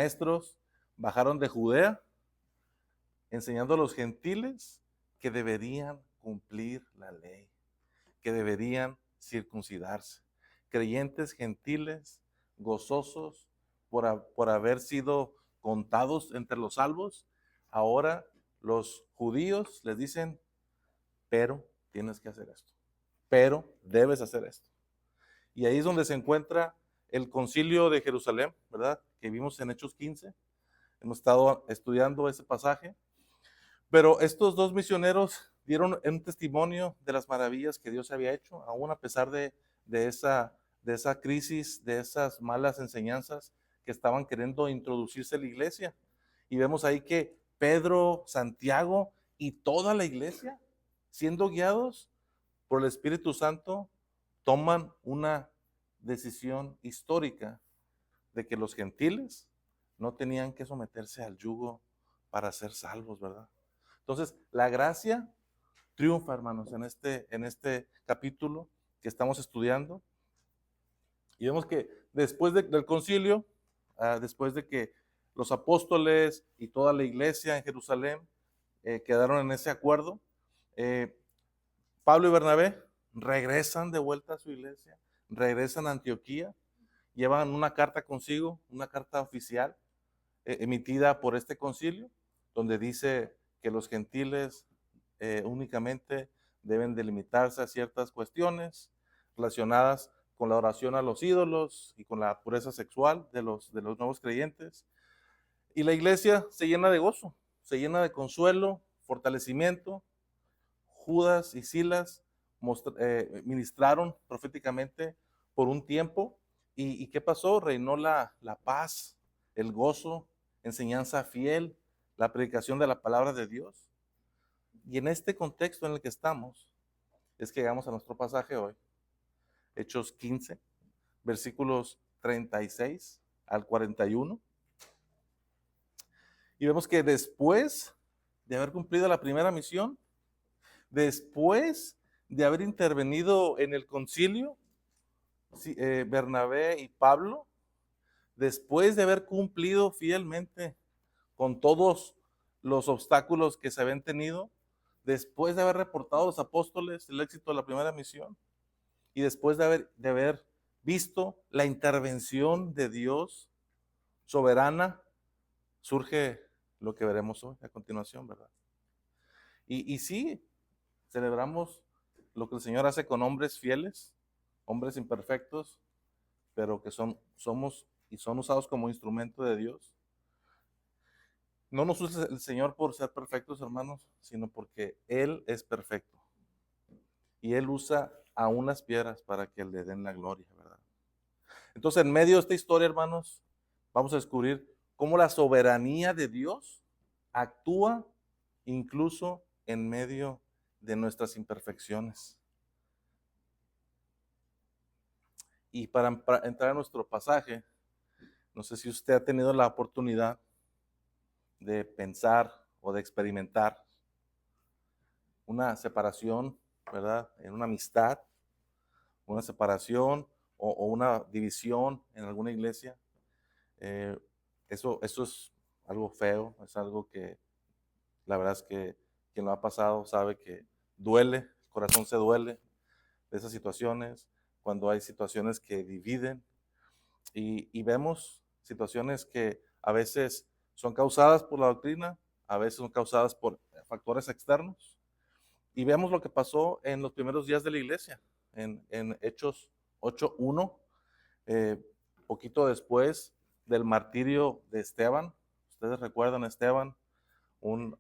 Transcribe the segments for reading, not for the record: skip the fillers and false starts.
maestros bajaron de Judea enseñando a los gentiles que deberían cumplir la ley, que deberían circuncidarse. Creyentes gentiles, gozosos por haber sido contados entre los salvos, ahora los judíos les dicen, pero tienes que hacer esto, pero debes hacer esto. Y ahí es donde se encuentra el concilio de Jerusalén, ¿verdad? Que vimos en Hechos 15. Hemos estado estudiando ese pasaje. Pero estos dos misioneros dieron un testimonio de las maravillas que Dios había hecho, aún a pesar de esa crisis, de esas malas enseñanzas que estaban queriendo introducirse en la iglesia. Y vemos ahí que Pedro, Santiago y toda la iglesia, siendo guiados por el Espíritu Santo, toman una decisión histórica de que los gentiles no tenían que someterse al yugo para ser salvos, ¿verdad? Entonces, la gracia triunfa, hermanos, en este capítulo que estamos estudiando. Y vemos que después del concilio, después de que los apóstoles y toda la iglesia en Jerusalén quedaron en ese acuerdo, eh, Pablo y Bernabé regresan de vuelta a su iglesia, regresan a Antioquía, llevan una carta consigo, una carta oficial emitida por este concilio, donde dice que los gentiles únicamente deben delimitarse a ciertas cuestiones relacionadas con la oración a los ídolos y con la pureza sexual de los nuevos creyentes. Y la iglesia se llena de gozo, se llena de consuelo, fortalecimiento. Judas y Silas ministraron proféticamente por un tiempo. ¿Y qué pasó? Reinó la paz, el gozo, enseñanza fiel, la predicación de la palabra de Dios. Y en este contexto en el que estamos, es que llegamos a nuestro pasaje hoy, Hechos 15, versículos 36 al 41. Y vemos que después de haber cumplido la primera misión, después de haber intervenido en el concilio, Bernabé y Pablo, después de haber cumplido fielmente con todos los obstáculos que se habían tenido, después de haber reportado a los apóstoles el éxito de la primera misión y después de haber visto la intervención de Dios soberana, surge lo que veremos hoy a continuación, ¿verdad? Y sí, celebramos lo que el Señor hace con hombres fieles, hombres imperfectos, pero que somos y son usados como instrumento de Dios. No nos usa el Señor por ser perfectos, hermanos, sino porque Él es perfecto. Y Él usa a unas piedras para que le den la gloria, ¿verdad? Entonces, en medio de esta historia, hermanos, vamos a descubrir cómo la soberanía de Dios actúa incluso en medio de nuestras imperfecciones. Y para entrar en nuestro pasaje, no sé si usted ha tenido la oportunidad de pensar o de experimentar una separación, ¿verdad? En una amistad, una separación o una división en alguna iglesia. Eso es algo feo, es algo que la verdad es que quien lo ha pasado sabe que duele, el corazón se duele de esas situaciones, cuando hay situaciones que dividen y vemos situaciones que a veces son causadas por la doctrina, a veces son causadas por factores externos. Y vemos lo que pasó en los primeros días de la iglesia, en Hechos 8:1, poquito después del martirio de Esteban. Ustedes recuerdan a Esteban, un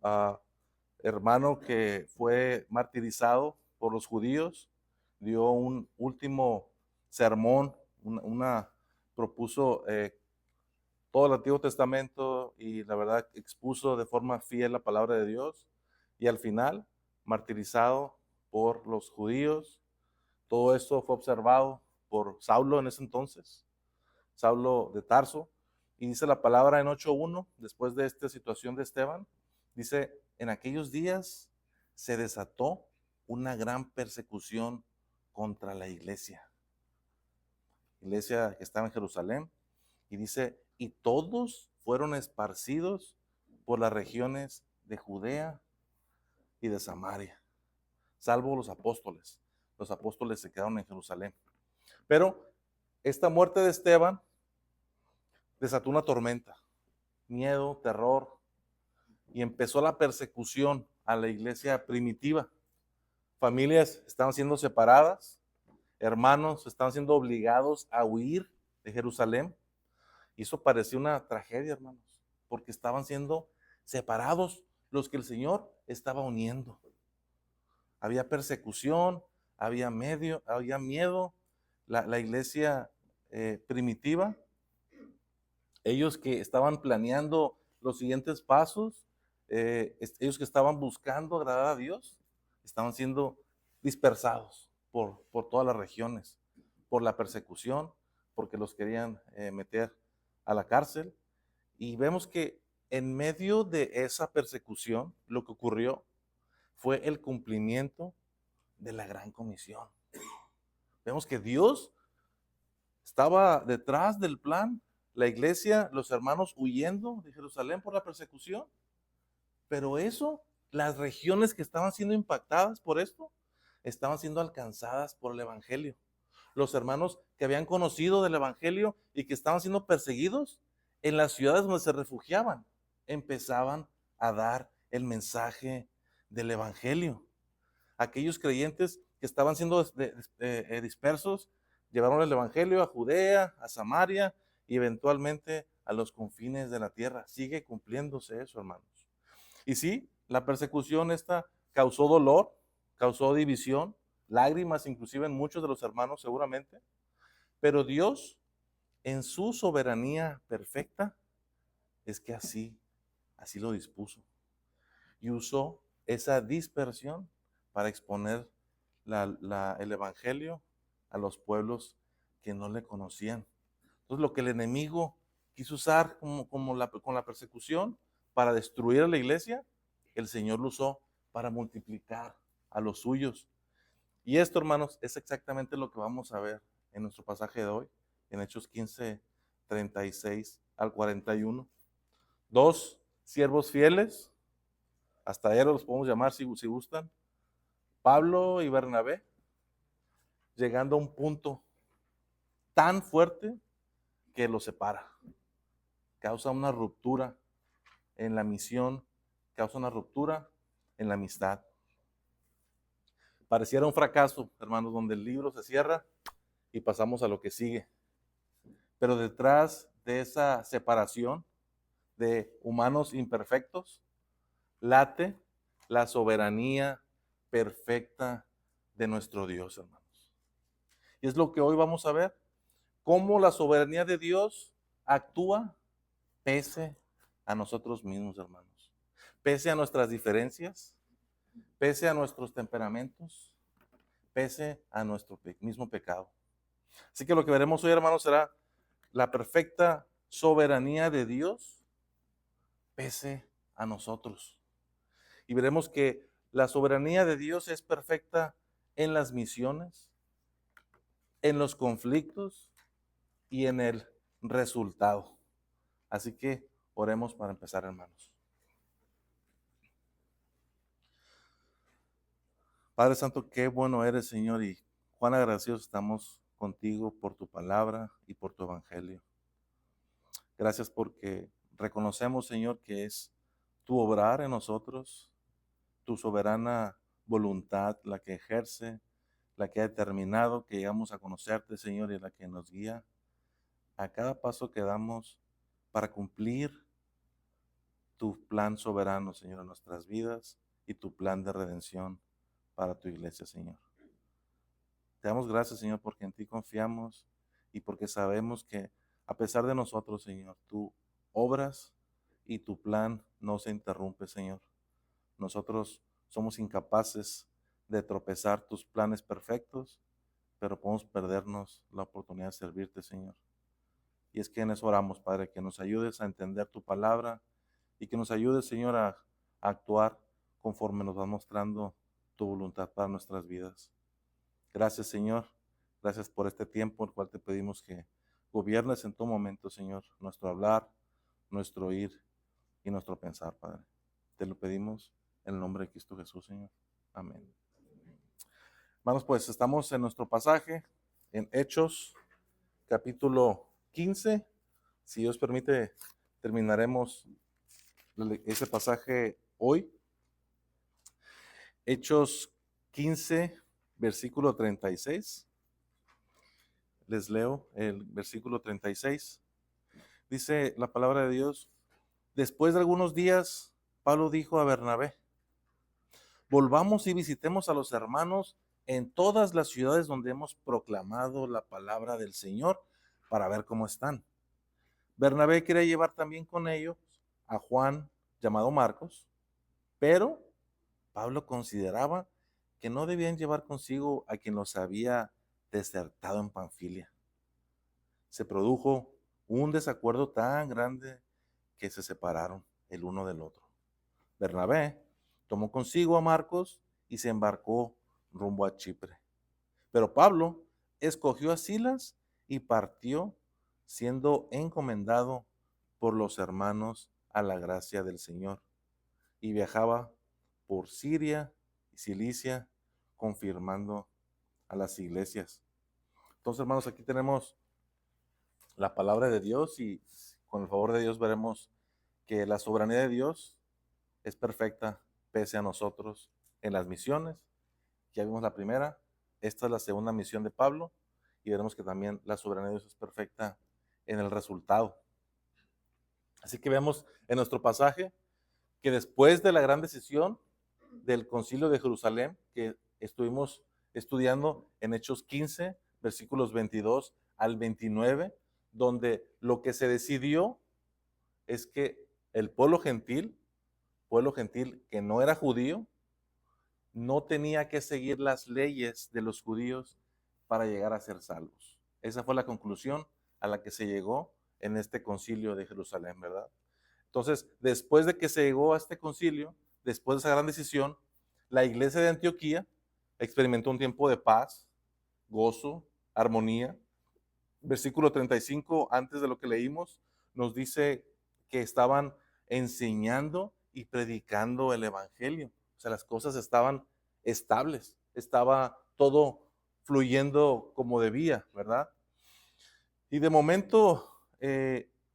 hermano que fue martirizado por los judíos, dio un último sermón, propuso todo el Antiguo Testamento y la verdad expuso de forma fiel la palabra de Dios y al final martirizado por los judíos. Todo esto fue observado por Saulo en ese entonces, Saulo de Tarso, y dice la palabra en 8:1, después de esta situación de Esteban, dice, en aquellos días se desató una gran persecución contra la iglesia que estaba en Jerusalén, y dice, y todos fueron esparcidos por las regiones de Judea y de Samaria, salvo los apóstoles. Los apóstoles se quedaron en Jerusalén. Pero esta muerte de Esteban desató una tormenta, miedo, terror, y empezó la persecución a la iglesia primitiva. Familias estaban siendo separadas, hermanos estaban siendo obligados a huir de Jerusalén. Y eso parecía una tragedia, hermanos, porque estaban siendo separados los que el Señor estaba uniendo. Había persecución, había miedo. La iglesia primitiva, ellos que estaban planeando los siguientes pasos, ellos que estaban buscando agradar a Dios, estaban siendo dispersados por todas las regiones, por la persecución, porque los querían meter a la cárcel. Y vemos que en medio de esa persecución, lo que ocurrió fue el cumplimiento de la gran comisión. Vemos que Dios estaba detrás del plan, la iglesia, los hermanos huyendo de Jerusalén por la persecución, pero eso, las regiones que estaban siendo impactadas por esto, estaban siendo alcanzadas por el Evangelio. Los hermanos que habían conocido del Evangelio y que estaban siendo perseguidos en las ciudades donde se refugiaban, empezaban a dar el mensaje del Evangelio. Aquellos creyentes que estaban siendo dispersos, llevaron el Evangelio a Judea, a Samaria y eventualmente a los confines de la tierra. Sigue cumpliéndose eso, hermanos. Y sí, la persecución esta causó dolor, causó división, lágrimas inclusive en muchos de los hermanos seguramente, pero Dios en su soberanía perfecta es que así lo dispuso y usó esa dispersión para exponer el Evangelio a los pueblos que no le conocían. Entonces lo que el enemigo quiso usar con la persecución para destruir a la iglesia, el Señor lo usó para multiplicar a los suyos. Y esto, hermanos, es exactamente lo que vamos a ver en nuestro pasaje de hoy, en Hechos 15, 36 al 41. Dos siervos fieles, hasta ellos los podemos llamar si gustan, Pablo y Bernabé, llegando a un punto tan fuerte que los separa. Causa una ruptura en la misión, causa una ruptura en la amistad. Pareciera un fracaso, hermanos, donde el libro se cierra y pasamos a lo que sigue. Pero detrás de esa separación de humanos imperfectos, late la soberanía perfecta de nuestro Dios, hermanos. Y es lo que hoy vamos a ver, cómo la soberanía de Dios actúa pese a nosotros mismos, hermanos. Pese a nuestras diferencias, pese a nuestros temperamentos, pese a nuestro mismo pecado. Así que lo que veremos hoy, hermanos, será la perfecta soberanía de Dios pese a nosotros. Y veremos que la soberanía de Dios es perfecta en las misiones, en los conflictos y en el resultado. Así que oremos para empezar, hermanos. Padre Santo, qué bueno eres, Señor, y cuán agradecidos estamos contigo por tu palabra y por tu evangelio. Gracias porque reconocemos, Señor, que es tu obrar en nosotros, tu soberana voluntad, la que ejerce, la que ha determinado que llegamos a conocerte, Señor, y la que nos guía a cada paso que damos para cumplir tu plan soberano, Señor, en nuestras vidas y tu plan de redención para tu iglesia, Señor. Te damos gracias, Señor, porque en ti confiamos y porque sabemos que a pesar de nosotros, Señor, tú obras y tu plan no se interrumpe, Señor. Nosotros somos incapaces de tropezar tus planes perfectos, pero podemos perdernos la oportunidad de servirte, Señor. Y es que en eso oramos, Padre, que nos ayudes a entender tu palabra y que nos ayudes, Señor, a actuar conforme nos va mostrando tu voluntad para nuestras vidas. Gracias, Señor. Gracias por este tiempo, el cual te pedimos que gobiernes en todo momento, Señor, nuestro hablar, nuestro ir y nuestro pensar, Padre. Te lo pedimos en el nombre de Cristo Jesús, Señor. Amén. Hermanos, pues estamos en nuestro pasaje, en Hechos, capítulo 15. Si Dios permite, terminaremos ese pasaje hoy. Hechos 15, versículo 36. Les leo el versículo 36. Dice la palabra de Dios: después de algunos días, Pablo dijo a Bernabé: volvamos y visitemos a los hermanos en todas las ciudades donde hemos proclamado la palabra del Señor para ver cómo están. Bernabé quería llevar también con ellos a Juan, llamado Marcos, pero Pablo consideraba que no debían llevar consigo a quien los había desertado en Panfilia. Se produjo un desacuerdo tan grande que se separaron el uno del otro. Bernabé tomó consigo a Marcos y se embarcó rumbo a Chipre. Pero Pablo escogió a Silas y partió, siendo encomendado por los hermanos a la gracia del Señor. Y viajaba por Siria y Cilicia, confirmando a las iglesias. Entonces, hermanos, aquí tenemos la palabra de Dios y con el favor de Dios veremos que la soberanía de Dios es perfecta pese a nosotros en las misiones. Ya vimos la primera, esta es la segunda misión de Pablo y veremos que también la soberanía de Dios es perfecta en el resultado. Así que vemos en nuestro pasaje que después de la gran decisión del Concilio de Jerusalén, que estuvimos estudiando en Hechos 15, versículos 22 al 29, donde lo que se decidió es que el pueblo gentil que no era judío, no tenía que seguir las leyes de los judíos para llegar a ser salvos. Esa fue la conclusión a la que se llegó en este concilio de Jerusalén, ¿verdad? Entonces, después de que se llegó a este concilio, después de esa gran decisión, la iglesia de Antioquía experimentó un tiempo de paz, gozo, armonía. Versículo 35, antes de lo que leímos, nos dice que estaban enseñando y predicando el evangelio. O sea, las cosas estaban estables, estaba todo fluyendo como debía, ¿verdad? Y de momento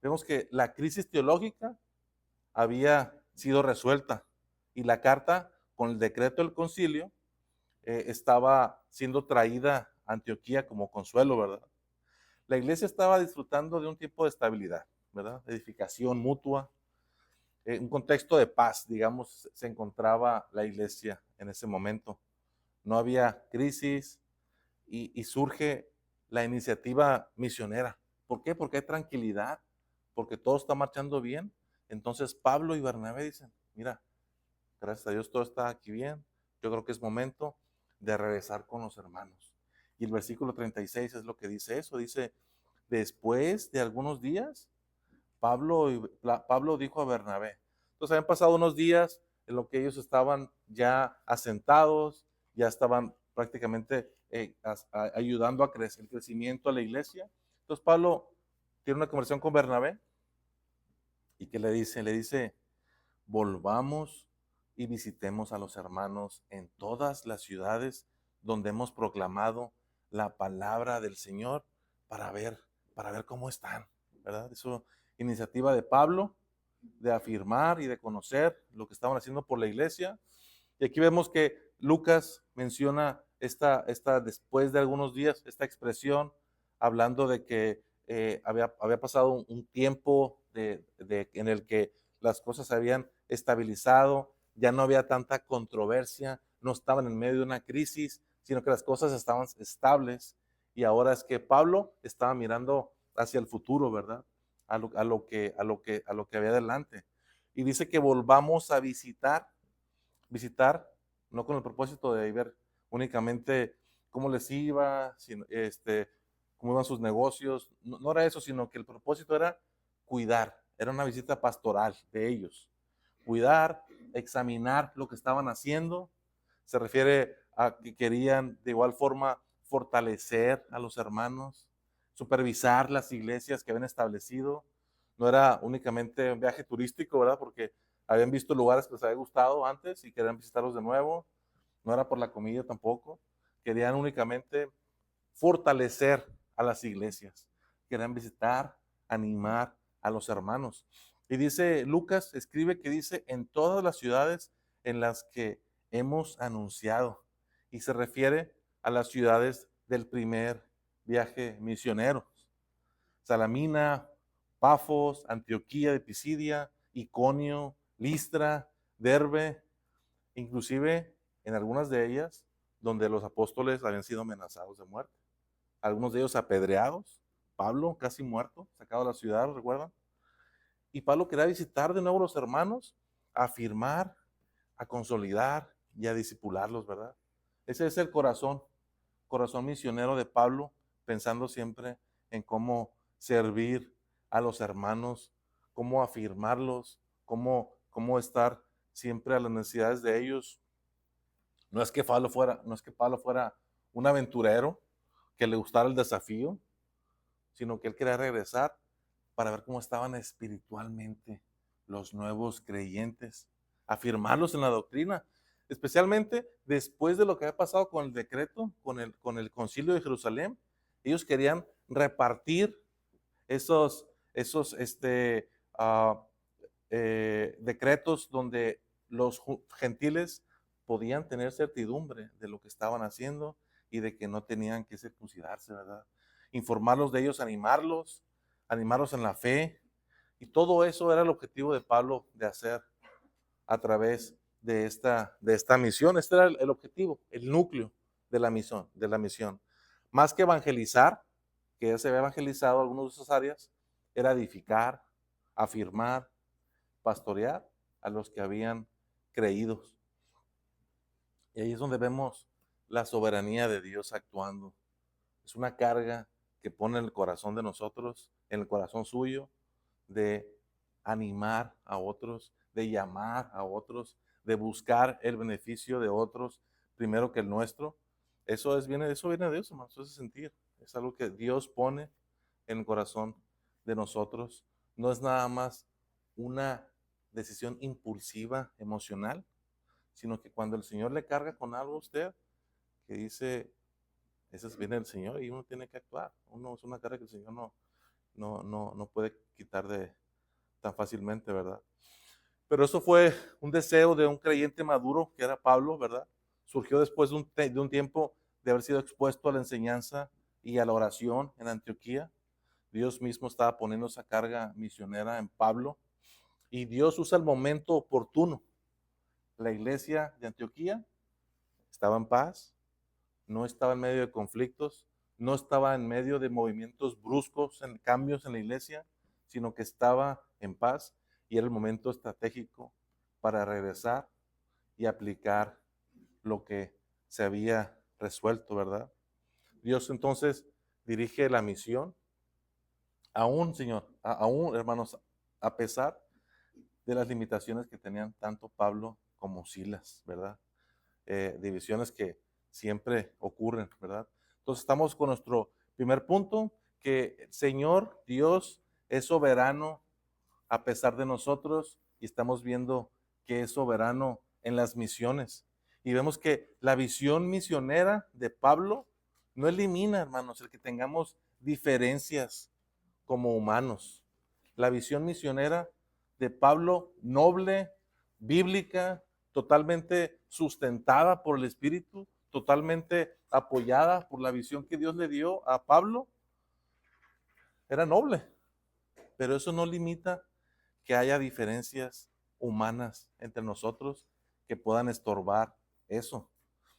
vemos que la crisis teológica había sido resuelta y la carta con el decreto del concilio estaba siendo traída a Antioquía como consuelo, ¿verdad? La iglesia estaba disfrutando de un tiempo de estabilidad, ¿verdad? Edificación mutua, un contexto de paz, digamos, se encontraba la iglesia en ese momento. No había crisis y surge la iniciativa misionera. ¿Por qué? Porque hay tranquilidad, porque todo está marchando bien. Entonces Pablo y Bernabé dicen: mira, gracias a Dios todo está aquí bien. Yo creo que es momento de regresar con los hermanos. Y el versículo 36 es lo que dice eso. Dice: después de algunos días, Pablo dijo a Bernabé. Entonces habían pasado unos días en lo que ellos estaban ya asentados, ya estaban prácticamente ayudando a crecer el crecimiento a la iglesia. Entonces Pablo tiene una conversación con Bernabé y ¿qué le dice? Le dice: volvamos y visitemos a los hermanos en todas las ciudades donde hemos proclamado la palabra del Señor para ver cómo están, ¿verdad? Eso, iniciativa de Pablo de afirmar y de conocer lo que estaban haciendo por la iglesia. Y aquí vemos que Lucas menciona esta después de algunos días, esta expresión, hablando de que había pasado un tiempo en el que las cosas se habían estabilizado, ya no había tanta controversia, no estaban en medio de una crisis, sino que las cosas estaban estables. Y ahora es que Pablo estaba mirando hacia el futuro, ¿verdad? A lo que había adelante. Y dice que volvamos a visitar, no con el propósito de ver únicamente cómo les iba, sino, cómo iban sus negocios. No, no era eso, sino que el propósito era cuidar. Era una visita pastoral de ellos. Cuidar, examinar lo que estaban haciendo. Se refiere a que querían de igual forma fortalecer a los hermanos, supervisar las iglesias que habían establecido, No era únicamente un viaje turístico, ¿verdad? Porque habían visto lugares que les había gustado antes y querían visitarlos de nuevo. No era por la comida tampoco. Querían únicamente fortalecer a las iglesias. Querían visitar, animar a los hermanos. Y dice, Lucas escribe que dice, en todas las ciudades en las que hemos anunciado. Y se refiere a las ciudades del primer viaje misionero. Salamina, Pafos, Antioquía de Pisidia, Iconio, Listra, Derbe, inclusive en algunas de ellas donde los apóstoles habían sido amenazados de muerte. Algunos de ellos apedreados, Pablo casi muerto, sacado de la ciudad, ¿recuerdan? Y Pablo quería visitar de nuevo a los hermanos, a afirmar, a consolidar y a discipularlos, ¿verdad? Ese es el corazón misionero de Pablo, pensando siempre en cómo servir a los hermanos, cómo afirmarlos, cómo estar siempre a las necesidades de ellos. No es que Pablo fuera un aventurero que le gustara el desafío, sino que él quería regresar para ver cómo estaban espiritualmente los nuevos creyentes, afirmarlos en la doctrina, especialmente después de lo que había pasado con el decreto, con el concilio de Jerusalén. Ellos querían repartir esos decretos donde los gentiles podían tener certidumbre de lo que estaban haciendo y de que no tenían que circuncidarse, ¿verdad? Informarlos de ellos, animarlos en la fe. Y todo eso era el objetivo de Pablo de hacer a través de esta misión. Este era el objetivo, el núcleo de la misión. Más que evangelizar, que ya se había evangelizado algunas de esas áreas, era edificar, afirmar, pastorear a los que habían creído. Y ahí es donde vemos la soberanía de Dios actuando. Es una carga que pone en el corazón de nosotros, en el corazón suyo, de animar a otros, de llamar a otros, de buscar el beneficio de otros primero que el nuestro. Eso viene de Dios, hermano, eso es sentir. Es algo que Dios pone en el corazón de nosotros. No es nada más una decisión impulsiva, emocional, sino que cuando el Señor le carga con algo a usted, que dice, eso viene del Señor y uno tiene que actuar. Es una carga que el Señor no puede quitar tan fácilmente, ¿verdad? Pero eso fue un deseo de un creyente maduro, que era Pablo, ¿verdad? Surgió después de un tiempo de haber sido expuesto a la enseñanza y a la oración en Antioquía. Dios mismo estaba poniendo esa carga misionera en Pablo y Dios usa el momento oportuno. La iglesia de Antioquía estaba en paz, no estaba en medio de conflictos, no estaba en medio de movimientos bruscos, en cambios en la iglesia, sino que estaba en paz y era el momento estratégico para regresar y aplicar lo que se había resuelto, ¿verdad? Dios entonces dirige la misión, aún, Señor, aún, hermanos, a pesar de las limitaciones que tenían tanto Pablo como Silas, ¿verdad? Divisiones que siempre ocurren, ¿verdad? Entonces estamos con nuestro primer punto, que el Señor Dios es soberano a pesar de nosotros y estamos viendo que es soberano en las misiones. Y vemos que la visión misionera de Pablo no elimina, hermanos, el que tengamos diferencias como humanos. La visión misionera de Pablo, noble, bíblica, totalmente sustentada por el Espíritu, totalmente apoyada por la visión que Dios le dio a Pablo, era noble, pero eso no limita que haya diferencias humanas entre nosotros que puedan estorbar eso.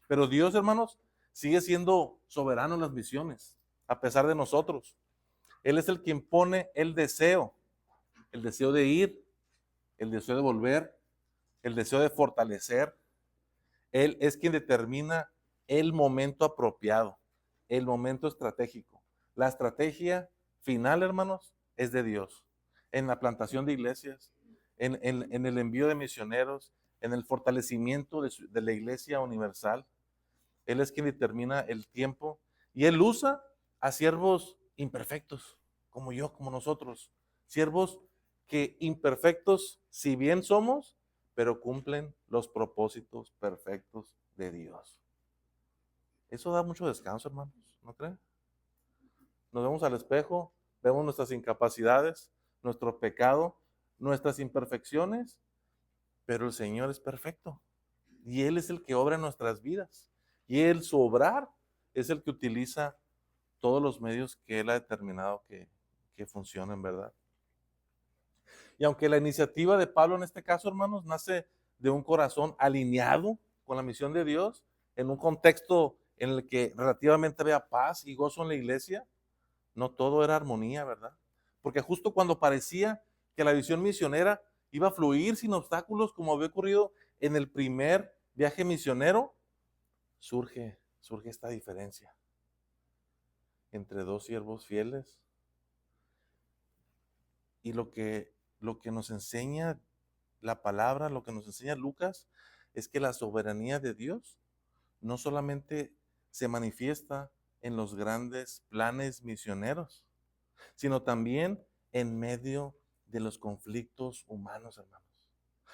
Pero Dios, hermanos, sigue siendo soberano en las misiones, a pesar de nosotros. Él es el quien pone el deseo de ir, el deseo de volver, el deseo de fortalecer. Él es quien determina el momento apropiado, el momento estratégico. La estrategia final, hermanos, es de Dios. En la plantación de iglesias, en el envío de misioneros, en el fortalecimiento de la iglesia universal. Él es quien determina el tiempo y Él usa a siervos imperfectos, como yo, como nosotros. Siervos que imperfectos, si bien somos, pero cumplen los propósitos perfectos de Dios. Eso da mucho descanso, hermanos, ¿no creen? Nos vemos al espejo, vemos nuestras incapacidades, nuestro pecado, nuestras imperfecciones, pero el Señor es perfecto y Él es el que obra en nuestras vidas. Y Él, su obrar, es el que utiliza todos los medios que Él ha determinado que funcionen, ¿verdad? Y aunque la iniciativa de Pablo en este caso, hermanos, nace de un corazón alineado con la misión de Dios, en un contexto en el que relativamente había paz y gozo en la iglesia, no todo era armonía, ¿verdad? Porque justo cuando parecía que la visión misionera iba a fluir sin obstáculos, como había ocurrido en el primer viaje misionero, surge esta diferencia entre dos siervos fieles. Y lo que nos enseña la palabra, lo que nos enseña Lucas, es que la soberanía de Dios no solamente se manifiesta en los grandes planes misioneros, sino también en medio de los conflictos humanos, hermanos.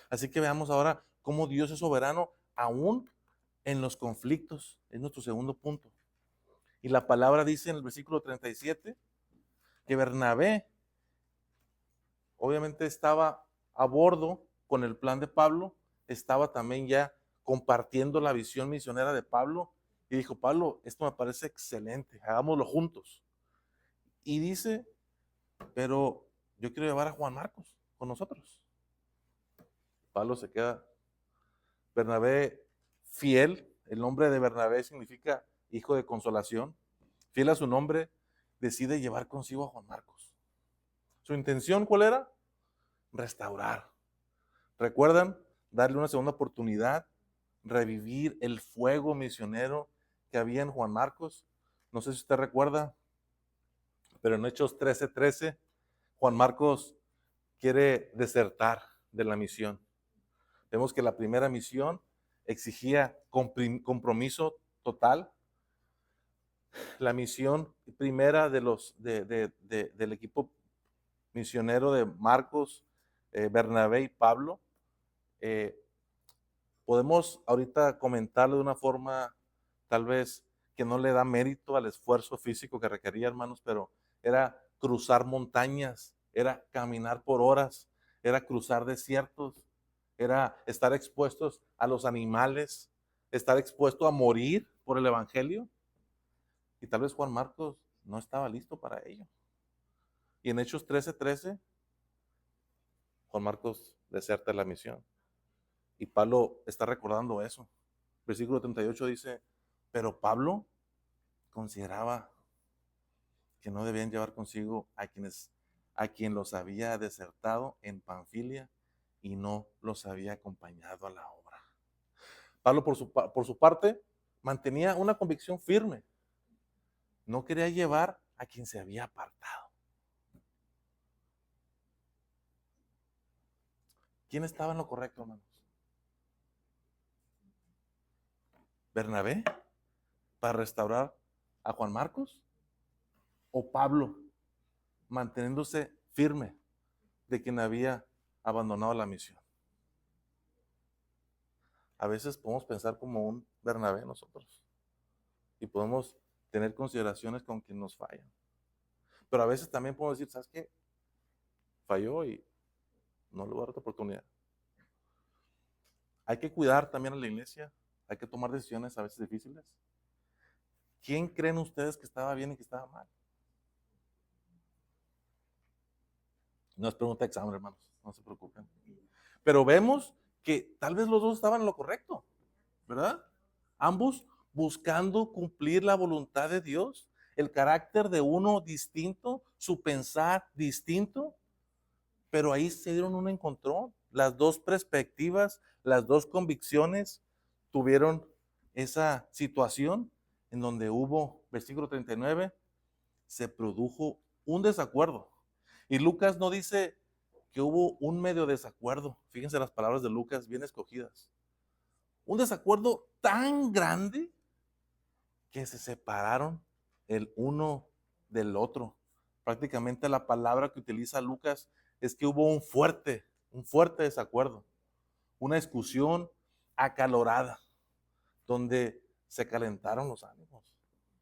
Así que veamos ahora cómo Dios es soberano aún en los conflictos. Es nuestro segundo punto. Y la palabra dice en el versículo 37 que Bernabé obviamente estaba a bordo con el plan de Pablo, estaba también ya compartiendo la visión misionera de Pablo y dijo, Pablo, esto me parece excelente, hagámoslo juntos. Y dice, pero yo quiero llevar a Juan Marcos con nosotros. Pablo se queda. Bernabé, fiel, el nombre de Bernabé significa hijo de consolación, fiel a su nombre, decide llevar consigo a Juan Marcos. ¿Su intención cuál era? Restaurar. ¿Recuerdan? Darle una segunda oportunidad, revivir el fuego misionero que había en Juan Marcos. No sé si usted recuerda, pero en Hechos 13:13, Juan Marcos quiere desertar de la misión. Vemos que la primera misión exigía compromiso total. La misión primera del equipo misionero de Marcos, Bernabé y Pablo, podemos ahorita comentarlo de una forma tal vez que no le da mérito al esfuerzo físico que requería, hermanos, pero era cruzar montañas, era caminar por horas, era cruzar desiertos, era estar expuestos a los animales, estar expuesto a morir por el evangelio. Y tal vez Juan Marcos no estaba listo para ello. Y en Hechos 13:13, Juan Marcos deserta la misión. Y Pablo está recordando eso. Versículo 38 dice, pero Pablo consideraba que no debían llevar consigo a quien los había desertado en Panfilia y no los había acompañado a la obra. Pablo por su parte mantenía una convicción firme. No quería llevar a quien se había apartado. ¿Quién estaba en lo correcto, hermanos? ¿Bernabé para restaurar a Juan Marcos? ¿O Pablo manteniéndose firme de quien había abandonado la misión? A veces podemos pensar como un Bernabé nosotros y podemos tener consideraciones con quien nos fallan. Pero a veces también podemos decir, ¿sabes qué? Falló y no le voy a dar otra oportunidad. Hay que cuidar también a la iglesia, hay que tomar decisiones a veces difíciles. ¿Quién creen ustedes que estaba bien y que estaba mal? No es pregunta de examen, hermanos, no se preocupen. Pero vemos que tal vez los dos estaban en lo correcto, ¿verdad? Ambos buscando cumplir la voluntad de Dios, el carácter de uno distinto, su pensar distinto, pero ahí se dieron un encontrón. Las dos perspectivas, las dos convicciones tuvieron esa situación en donde hubo, versículo 39, se produjo un desacuerdo. Y Lucas no dice que hubo un medio desacuerdo. Fíjense las palabras de Lucas bien escogidas. Un desacuerdo tan grande que se separaron el uno del otro. Prácticamente la palabra que utiliza Lucas es que hubo un fuerte desacuerdo, una discusión acalorada, donde se calentaron los ánimos,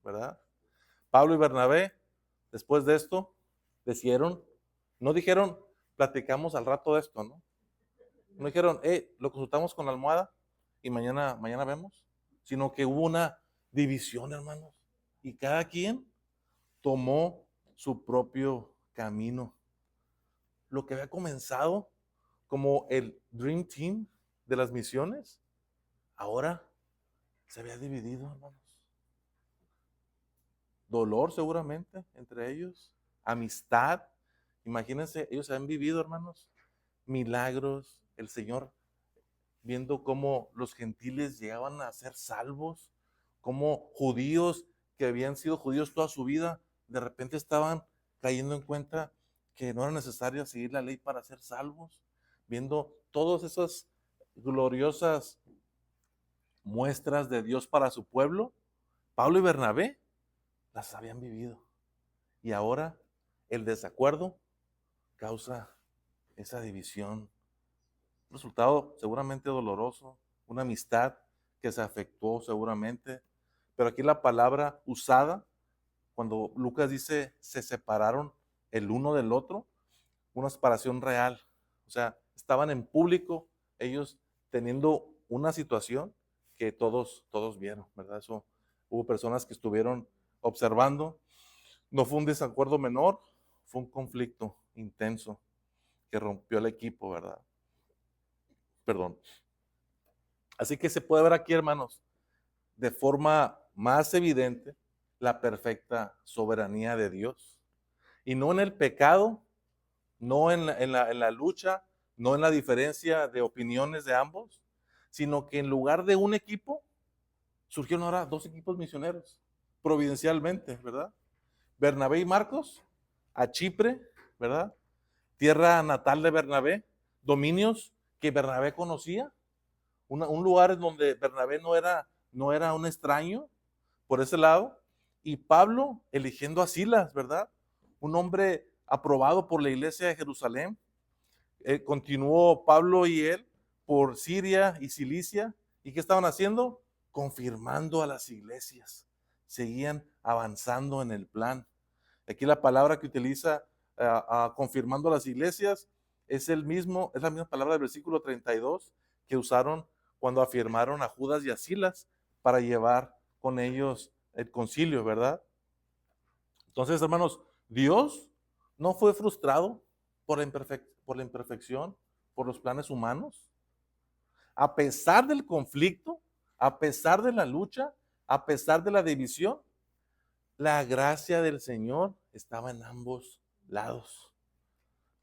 ¿verdad? Pablo y Bernabé, después de esto, no dijeron, platicamos al rato de esto, ¿no? No dijeron, lo consultamos con la almohada y mañana vemos, sino que hubo una división, hermanos, y cada quien tomó su propio camino. Lo que había comenzado como el Dream Team de las misiones, ahora se había dividido, hermanos. Dolor seguramente entre ellos, amistad. Imagínense, ellos han vivido, hermanos, milagros, el Señor viendo cómo los gentiles llegaban a ser salvos, cómo judíos que habían sido judíos toda su vida, de repente estaban cayendo en cuenta que no era necesario seguir la ley para ser salvos, viendo todas esas gloriosas muestras de Dios para su pueblo. Pablo y Bernabé las habían vivido. Y ahora el desacuerdo causa esa división. Un resultado seguramente doloroso, una amistad que se afectó seguramente. Pero aquí la palabra usada, cuando Lucas dice se separaron el uno del otro, una separación real. O sea, estaban en público, ellos teniendo una situación que todos vieron, ¿verdad? Eso, hubo personas que estuvieron observando. No fue un desacuerdo menor, fue un conflicto intenso que rompió el equipo, ¿verdad? Perdón. Así que se puede ver aquí, hermanos, de forma más evidente la perfecta soberanía de Dios. Y no en el pecado, no en la lucha, no en la diferencia de opiniones de ambos, sino que en lugar de un equipo, surgieron ahora dos equipos misioneros, providencialmente, ¿verdad? Bernabé y Marcos, a Chipre, ¿verdad? Tierra natal de Bernabé, dominios que Bernabé conocía, un lugar en donde Bernabé no era un extraño por ese lado, y Pablo eligiendo a Silas, ¿verdad? Un hombre aprobado por la iglesia de Jerusalén. Continuó Pablo y él por Siria y Cilicia. ¿Y qué estaban haciendo? Confirmando a las iglesias. Seguían avanzando en el plan. Aquí la palabra que utiliza confirmando a las iglesias es la misma palabra del versículo 32 que usaron cuando afirmaron a Judas y a Silas para llevar con ellos el concilio, ¿verdad? Entonces, hermanos, Dios no fue frustrado por la imperfección, por los planes humanos. A pesar del conflicto, a pesar de la lucha, a pesar de la división, la gracia del Señor estaba en ambos lados.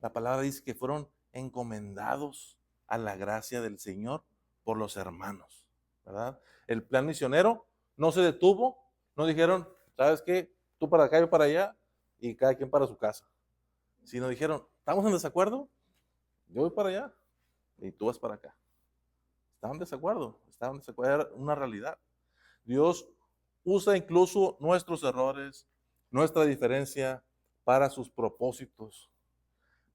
La palabra dice que fueron encomendados a la gracia del Señor por los hermanos, ¿verdad? El plan misionero no se detuvo, no dijeron, ¿sabes qué? Tú para acá, yo para allá, y cada quien para su casa. Sino dijeron, ¿estamos en desacuerdo? Yo voy para allá y tú vas para acá. Estaban en desacuerdo, era una realidad. Dios usa incluso nuestros errores, nuestra diferencia para sus propósitos.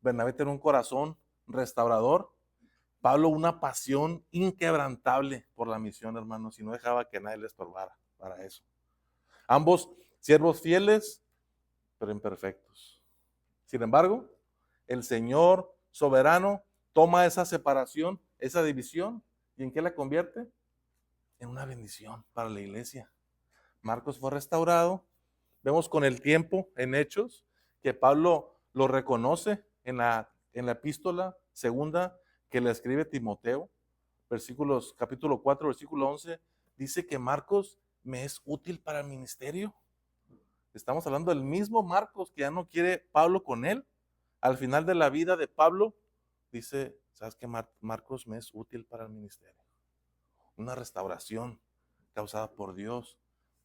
Bernabé tenía un corazón restaurador, Pablo una pasión inquebrantable por la misión, hermanos, y no dejaba que nadie le estorbara para eso. Ambos siervos fieles, pero imperfectos. Sin embargo, el Señor soberano toma esa separación, esa división, ¿y en qué la convierte? En una bendición para la iglesia. Marcos fue restaurado. Vemos con el tiempo en Hechos que Pablo lo reconoce en la epístola segunda que le escribe Timoteo, capítulo 4, versículo 11, dice que Marcos me es útil para el ministerio. Estamos hablando del mismo Marcos que ya no quiere Pablo con él. Al final de la vida de Pablo, dice, ¿sabes qué? Marcos me es útil para el ministerio. Una restauración causada por Dios,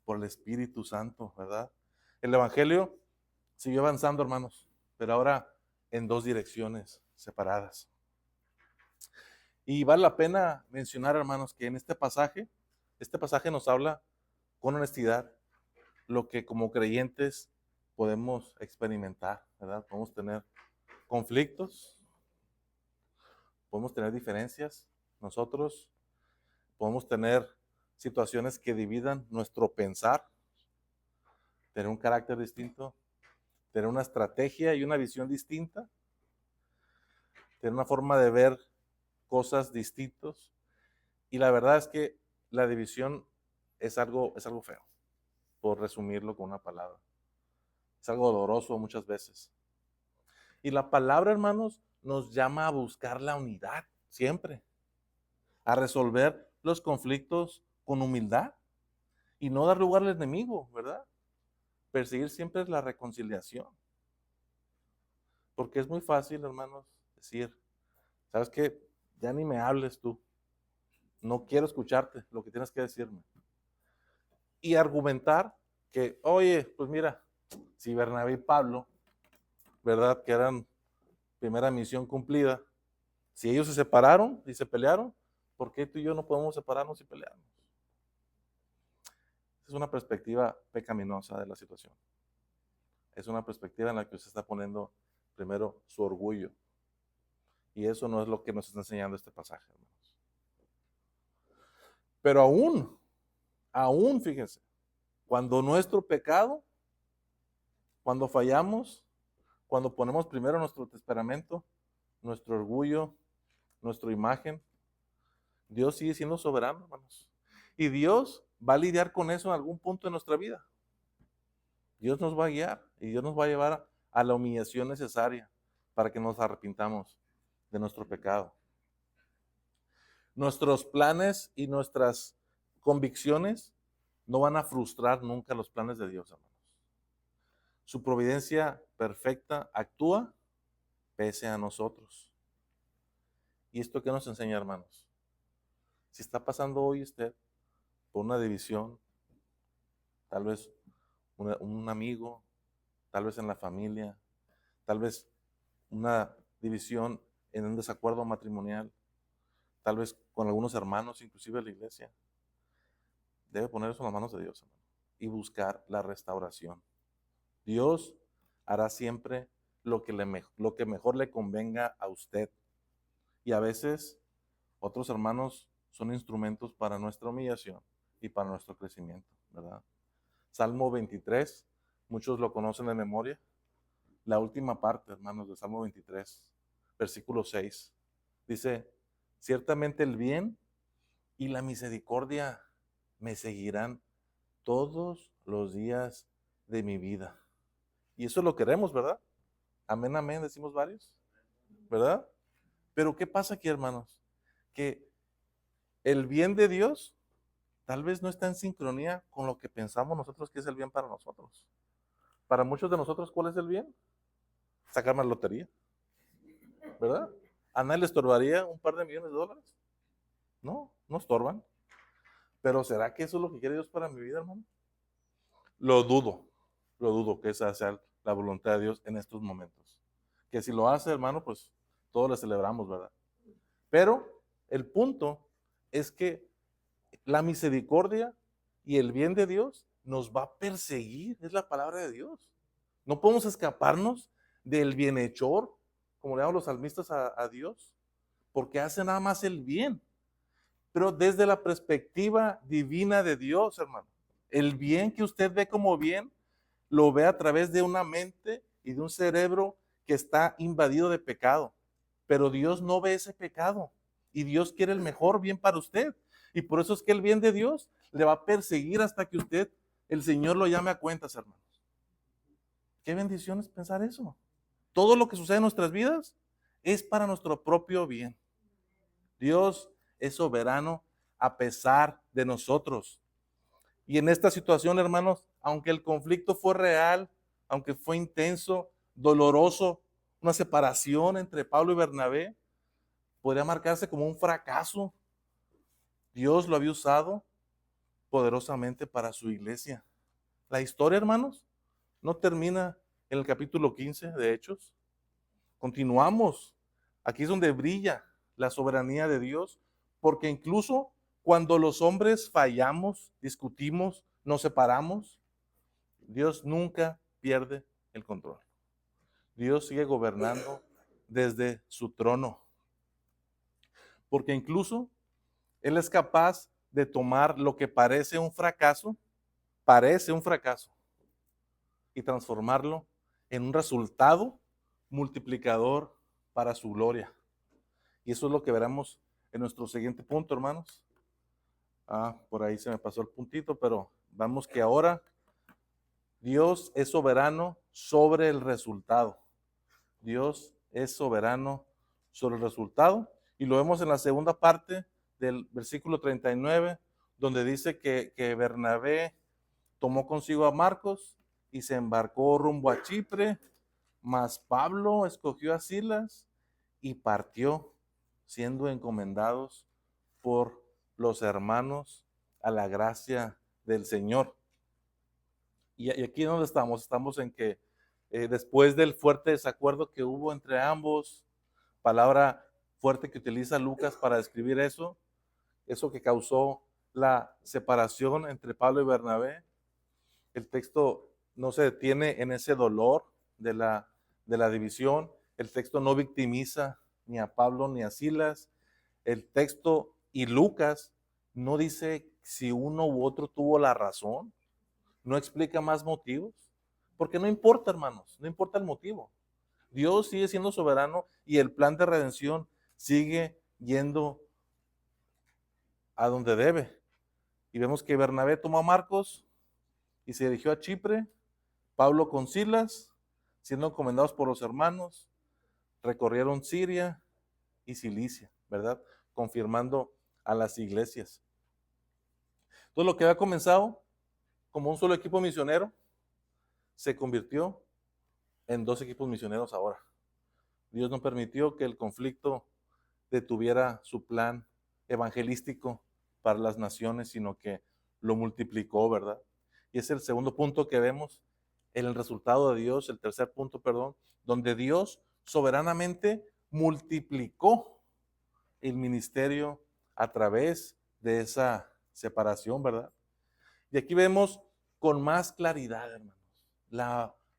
por el Espíritu Santo, ¿verdad? El Evangelio siguió avanzando, hermanos, pero ahora en dos direcciones separadas. Y vale la pena mencionar, hermanos, que en este pasaje nos habla con honestidad lo que como creyentes podemos experimentar, ¿verdad? Podemos tener conflictos, podemos tener diferencias. Nosotros podemos tener situaciones que dividan nuestro pensar, tener un carácter distinto, tener una estrategia y una visión distinta, tener una forma de ver cosas distintas. Y la verdad es que la división es algo feo, por resumirlo con una palabra. Es algo doloroso muchas veces. Y la palabra, hermanos, nos llama a buscar la unidad siempre, a resolver los conflictos con humildad y no dar lugar al enemigo, ¿verdad? Perseguir siempre la reconciliación. Porque es muy fácil, hermanos, decir, ¿sabes qué? Ya ni me hables tú. No quiero escucharte lo que tienes que decirme. Y argumentar que, oye, pues mira, si Bernabé y Pablo, ¿verdad? Que eran primera misión cumplida, si ellos se separaron y se pelearon, ¿por qué tú y yo no podemos separarnos y pelearnos? Es una perspectiva pecaminosa de la situación. Es una perspectiva en la que usted está poniendo primero su orgullo. Y eso no es lo que nos está enseñando este pasaje, hermanos. Pero aún, fíjense, cuando nuestro pecado, cuando fallamos, cuando ponemos primero nuestro temperamento, nuestro orgullo, nuestra imagen, Dios sigue siendo soberano, hermanos. Y Dios va a lidiar con eso en algún punto de nuestra vida. Dios nos va a guiar y Dios nos va a llevar a la humillación necesaria para que nos arrepintamos de nuestro pecado. Nuestros planes y nuestras convicciones no van a frustrar nunca los planes de Dios, hermanos. Su providencia perfecta actúa pese a nosotros. ¿Y esto qué nos enseña, hermanos? Si está pasando hoy usted por una división, tal vez un amigo, tal vez en la familia, tal vez una división en un desacuerdo matrimonial, tal vez con algunos hermanos, inclusive en la iglesia, debe poner eso en las manos de Dios, hermano, y buscar la restauración. Dios hará siempre lo que mejor le convenga a usted. Y a veces otros hermanos son instrumentos para nuestra humillación y para nuestro crecimiento, ¿verdad? Salmo 23, muchos lo conocen de memoria. La última parte, hermanos, de Salmo 23, versículo 6, dice, ciertamente el bien y la misericordia me seguirán todos los días de mi vida. Y eso lo queremos, ¿verdad? Amén, amén, decimos varios, ¿verdad? Pero ¿qué pasa aquí, hermanos? Que el bien de Dios tal vez no está en sincronía con lo que pensamos nosotros que es el bien para nosotros. Para muchos de nosotros, ¿cuál es el bien? Sacar más lotería, ¿verdad? ¿A nadie le estorbaría un par de millones de dólares? No, no estorban. Pero ¿será que eso es lo que quiere Dios para mi vida, hermano? Lo dudo que esa sea la voluntad de Dios en estos momentos. Que si lo hace, hermano, pues todos le celebramos, ¿verdad? Pero el punto es que la misericordia y el bien de Dios nos va a perseguir, es la palabra de Dios. No podemos escaparnos del bienhechor, como le llaman los salmistas a Dios, porque hace nada más el bien. Pero desde la perspectiva divina de Dios, hermano, el bien que usted ve como bien, lo ve a través de una mente y de un cerebro que está invadido de pecado. Pero Dios no ve ese pecado y Dios quiere el mejor bien para usted. Y por eso es que el bien de Dios le va a perseguir hasta que usted, el Señor, lo llame a cuentas, hermanos. Qué bendición es pensar eso. Todo lo que sucede en nuestras vidas es para nuestro propio bien. Dios es soberano a pesar de nosotros. Y en esta situación, hermanos, aunque el conflicto fue real, aunque fue intenso, doloroso, una separación entre Pablo y Bernabé, podría marcarse como un fracaso. Dios lo había usado poderosamente para su iglesia. La historia, hermanos, no termina en el capítulo 15 de Hechos. Continuamos. Aquí es donde brilla la soberanía de Dios, porque incluso cuando los hombres fallamos, discutimos, nos separamos, Dios nunca pierde el control. Dios sigue gobernando desde su trono. Porque incluso Él es capaz de tomar lo que parece un fracaso, y transformarlo en un resultado multiplicador para su gloria. Y eso es lo que veremos en nuestro siguiente punto, hermanos. Por ahí se me pasó el puntito, pero vamos que ahora Dios es soberano sobre el resultado. Dios es soberano sobre el resultado. Y lo vemos en la segunda parte del versículo 39, donde dice que Bernabé tomó consigo a Marcos y se embarcó rumbo a Chipre, mas Pablo escogió a Silas y partió, siendo encomendados por los hermanos a la gracia del Señor. Y aquí donde estamos en que después del fuerte desacuerdo que hubo entre ambos, palabra fuerte que utiliza Lucas para describir eso que causó la separación entre Pablo y Bernabé, el texto no se detiene en ese dolor de la división, el texto no victimiza ni a Pablo ni a Silas, el texto y Lucas no dice si uno u otro tuvo la razón, no explica más motivos, porque no importa, hermanos, no importa el motivo. Dios sigue siendo soberano y el plan de redención sigue yendo a donde debe. Y vemos que Bernabé tomó a Marcos y se dirigió a Chipre, Pablo con Silas, siendo encomendados por los hermanos, recorrieron Siria y Cilicia, ¿verdad? Confirmando a las iglesias. Entonces lo que había comenzado como un solo equipo misionero, se convirtió en 2 equipos misioneros ahora. Dios no permitió que el conflicto detuviera su plan evangelístico para las naciones, sino que lo multiplicó, ¿verdad? Y es el segundo punto que vemos en el resultado de Dios, el tercer punto, perdón, donde Dios soberanamente multiplicó el ministerio a través de esa separación, ¿verdad? Y aquí vemos con más claridad, hermanos,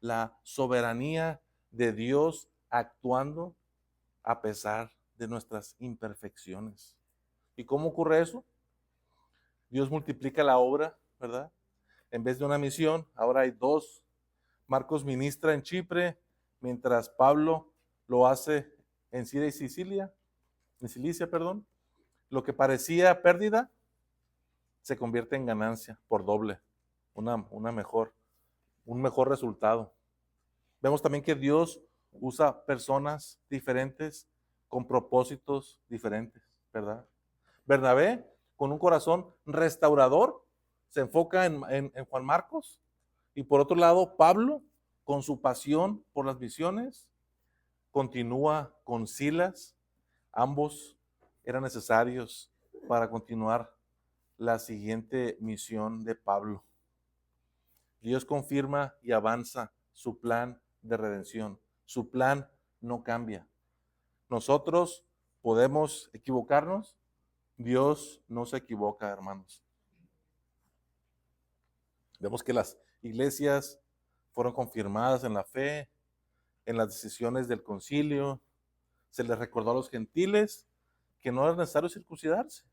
la soberanía de Dios actuando a pesar de nuestras imperfecciones. ¿Y cómo ocurre eso? Dios multiplica la obra, ¿verdad? En vez de una misión, ahora hay 2. Marcos ministra en Chipre, mientras Pablo lo hace en Siria y Cilicia, perdón. Lo que parecía pérdida se convierte en ganancia por doble, un mejor resultado. Vemos también que Dios usa personas diferentes con propósitos diferentes, ¿verdad? Bernabé, con un corazón restaurador, se enfoca en Juan Marcos. Y por otro lado, Pablo, con su pasión por las misiones, continúa con Silas. Ambos eran necesarios para continuar la siguiente misión de Pablo. Dios confirma y avanza su plan de redención. Su plan no cambia. Nosotros podemos equivocarnos. Dios no se equivoca, hermanos. Vemos que las iglesias fueron confirmadas en la fe, en las decisiones del concilio. Se les recordó a los gentiles que no era necesario circuncidarse.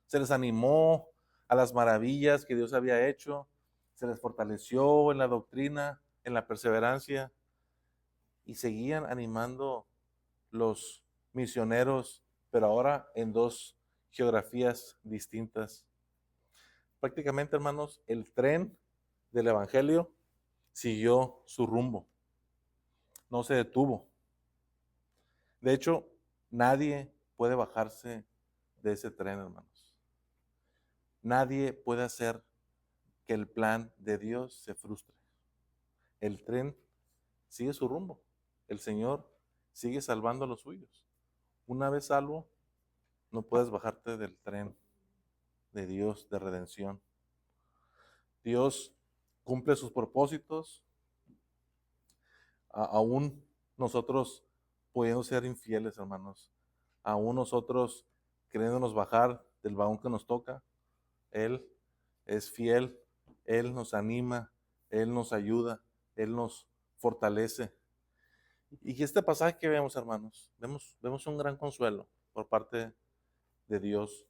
Se les animó a las maravillas que Dios había hecho. Se les fortaleció en la doctrina, en la perseverancia. Y seguían animando los misioneros, pero ahora en 2 geografías distintas. Prácticamente, hermanos, el tren del evangelio siguió su rumbo, no se detuvo. De hecho, nadie puede bajarse de ese tren, hermanos. Nadie puede hacer que el plan de Dios se frustre. El tren sigue su rumbo. El Señor sigue salvando a los suyos. Una vez salvo, no puedes bajarte del tren de Dios de redención. Dios cumple sus propósitos, aún nosotros pudiendo ser infieles, hermanos, aún nosotros queriéndonos bajar del vagón que nos toca, Él es fiel, Él nos anima, Él nos ayuda, Él nos fortalece. Y este pasaje que vemos, hermanos, vemos un gran consuelo por parte de Dios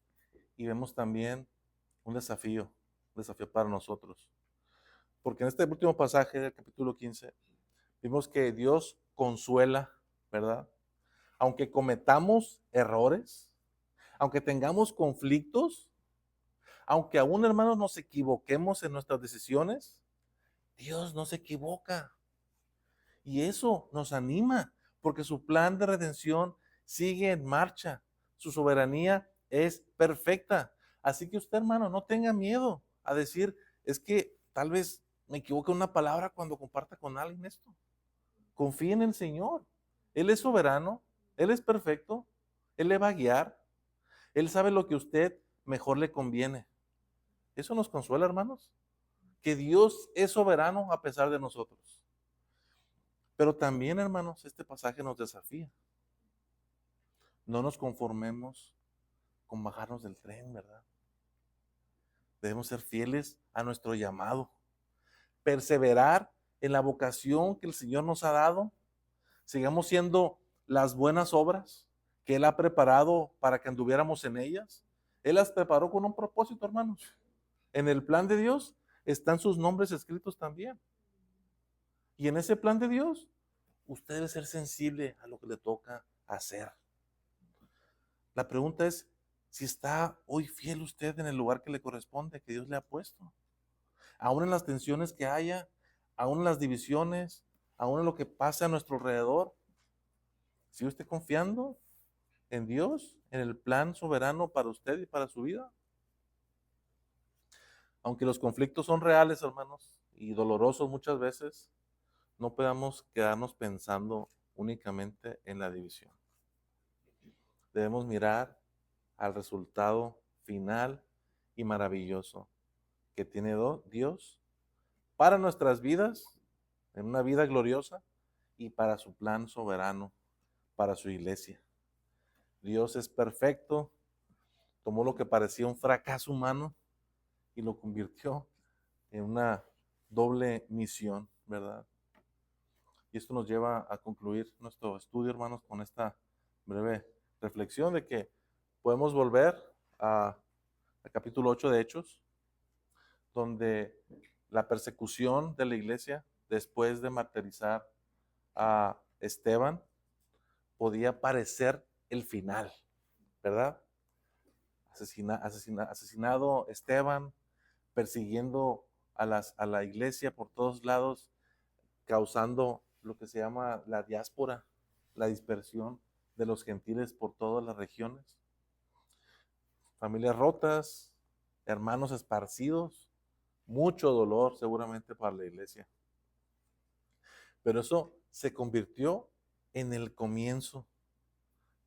y vemos también un desafío para nosotros. Porque en este último pasaje del capítulo 15 vimos que Dios consuela, ¿verdad? Aunque cometamos errores, aunque tengamos conflictos, aunque aún, hermanos, nos equivoquemos en nuestras decisiones, Dios no se equivoca. Y eso nos anima, porque su plan de redención sigue en marcha. Su soberanía es perfecta. Así que usted, hermano, no tenga miedo a decir, es que tal vez me equivoque en una palabra cuando comparta con alguien esto. Confíe en el Señor. Él es soberano, Él es perfecto, Él le va a guiar, Él sabe lo que a usted mejor le conviene. Eso nos consuela, hermanos, que Dios es soberano a pesar de nosotros. Pero también, hermanos, este pasaje nos desafía. No nos conformemos con bajarnos del tren, ¿verdad? Debemos ser fieles a nuestro llamado, perseverar en la vocación que el Señor nos ha dado. Sigamos siendo las buenas obras que Él ha preparado para que anduviéramos en ellas. Él las preparó con un propósito, hermanos. En el plan de Dios están sus nombres escritos también. Y en ese plan de Dios, usted debe ser sensible a lo que le toca hacer. La pregunta es si está hoy fiel usted en el lugar que le corresponde, que Dios le ha puesto. Aún en las tensiones que haya, aún en las divisiones, aún en lo que pasa a nuestro alrededor. ¿Sigue usted confiando en Dios, en el plan soberano para usted y para su vida? Aunque los conflictos son reales, hermanos, y dolorosos muchas veces, no podamos quedarnos pensando únicamente en la división. Debemos mirar al resultado final y maravilloso que tiene Dios para nuestras vidas, en una vida gloriosa, y para su plan soberano, para su iglesia. Dios es perfecto, tomó lo que parecía un fracaso humano y lo convirtió en una doble misión, ¿verdad? Y esto nos lleva a concluir nuestro estudio, hermanos, con esta breve reflexión de que podemos volver al capítulo 8 de Hechos, donde la persecución de la iglesia después de martirizar a Esteban podía parecer el final, ¿verdad? Asesinado Esteban, persiguiendo a la iglesia por todos lados, causando lo que se llama la diáspora, la dispersión de los gentiles por todas las regiones. Familias rotas, hermanos esparcidos, mucho dolor seguramente para la iglesia. Pero eso se convirtió en el comienzo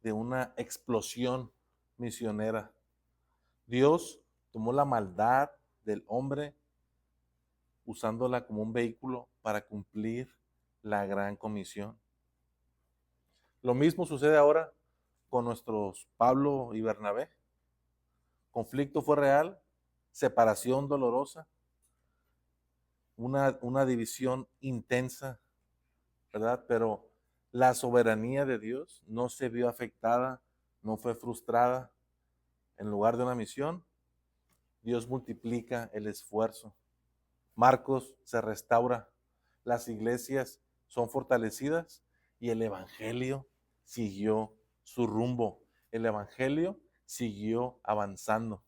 de una explosión misionera. Dios tomó la maldad del hombre usándola como un vehículo para cumplir la gran comisión. Lo mismo sucede ahora con nuestros Pablo y Bernabé. Conflicto fue real, separación dolorosa, una división intensa, ¿verdad? Pero la soberanía de Dios no se vio afectada, no fue frustrada. En lugar de una misión, Dios multiplica el esfuerzo. Marcos se restaura, las iglesias son fortalecidas y el evangelio siguió su rumbo. El evangelio siguió avanzando.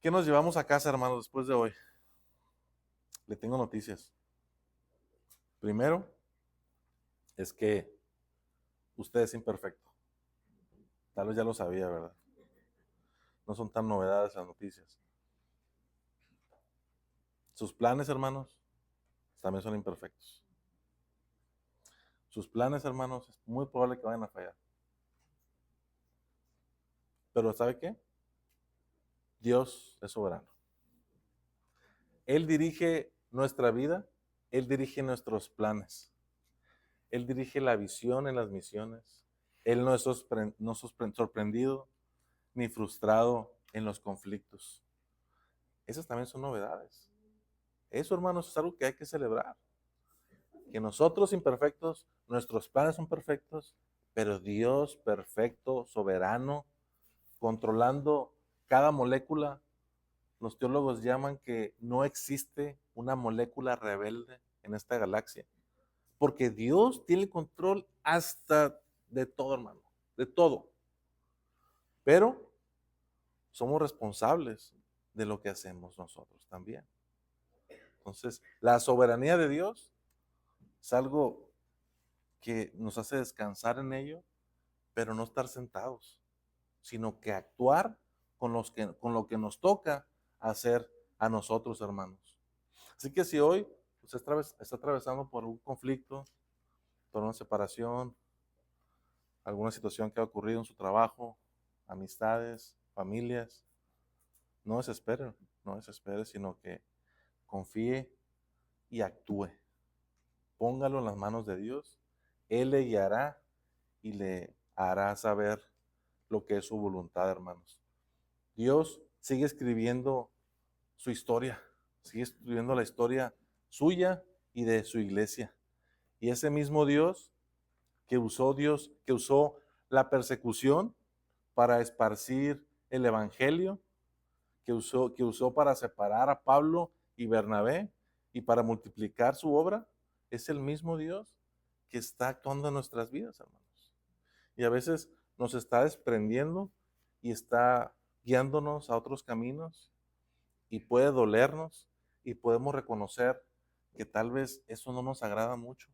¿Qué nos llevamos a casa, hermanos, después de hoy? Le tengo noticias. Primero, es que usted es imperfecto. Tal vez ya lo sabía, ¿verdad? No son tan novedades las noticias. Sus planes, hermanos, también son imperfectos. Sus planes, hermanos, es muy probable que vayan a fallar. Pero ¿sabe qué? Dios es soberano. Él dirige nuestra vida, Él dirige nuestros planes. Él dirige la visión en las misiones. Él no es sorprendido ni frustrado en los conflictos. Esas también son novedades. Eso, hermanos, es algo que hay que celebrar. que nosotros imperfectos, nuestros planes son perfectos, pero Dios perfecto, soberano, controlando cada molécula. Los teólogos llaman que no existe una molécula rebelde en esta galaxia, porque Dios tiene control hasta de todo, hermano, de todo. Pero somos responsables de lo que hacemos nosotros también. Entonces, la soberanía de Dios es algo que nos hace descansar en ello, pero no estar sentados, sino que actuar con lo que nos toca hacer a nosotros, hermanos. Así que si hoy usted está atravesando por un conflicto, por una separación, alguna situación que ha ocurrido en su trabajo, amistades, familias, no desespere, no desespere, sino que confíe y actúe. Póngalo en las manos de Dios. Él le guiará y le hará saber lo que es su voluntad, hermanos. Dios sigue escribiendo su historia, sigue escribiendo la historia suya y de su iglesia. Y ese mismo Dios, que usó la persecución para esparcir el evangelio, que usó para separar a Pablo y Bernabé y para multiplicar su obra, es el mismo Dios que está actuando en nuestras vidas, hermanos. Y a veces nos está desprendiendo y está guiándonos a otros caminos y puede dolernos y podemos reconocer que tal vez eso no nos agrada mucho,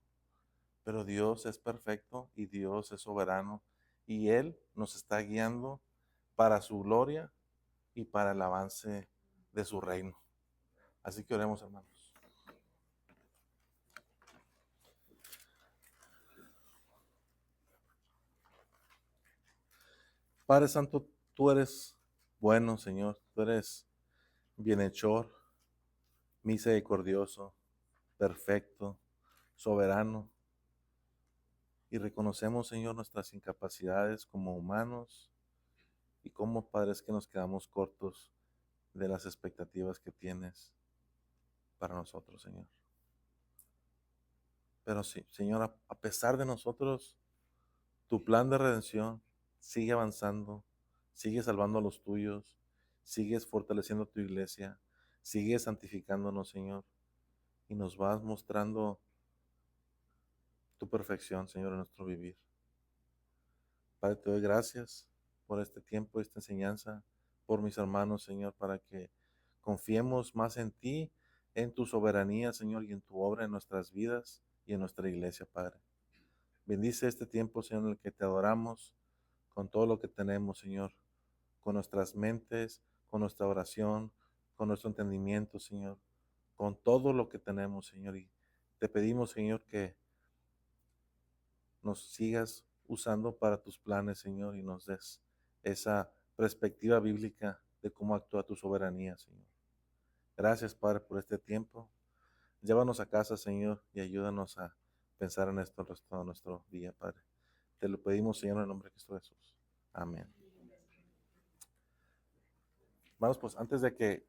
pero Dios es perfecto y Dios es soberano y Él nos está guiando para su gloria y para el avance de su reino. Así que oremos, hermanos. Padre Santo, tú eres bueno, Señor, tú eres bienhechor, misericordioso, perfecto, soberano. Y reconocemos, Señor, nuestras incapacidades como humanos y como padres que nos quedamos cortos de las expectativas que tienes para nosotros, Señor. Pero sí, Señor, a pesar de nosotros, tu plan de redención sigue avanzando, sigue salvando a los tuyos, sigues fortaleciendo tu iglesia, sigues santificándonos, Señor, y nos vas mostrando tu perfección, Señor, en nuestro vivir. Padre, te doy gracias por este tiempo, esta enseñanza, por mis hermanos, Señor, para que confiemos más en ti, en tu soberanía, Señor, y en tu obra en nuestras vidas y en nuestra iglesia, Padre. Bendice este tiempo, Señor, en el que te adoramos con todo lo que tenemos, Señor, con nuestras mentes, con nuestra oración, con nuestro entendimiento, Señor, con todo lo que tenemos, Señor. Y te pedimos, Señor, que nos sigas usando para tus planes, Señor, y nos des esa perspectiva bíblica de cómo actúa tu soberanía, Señor. Gracias, Padre, por este tiempo. Llévanos a casa, Señor, y ayúdanos a pensar en esto el resto de nuestro día, Padre. Te lo pedimos, Señor, en el nombre de Cristo Jesús. Amén. Vamos, pues antes de que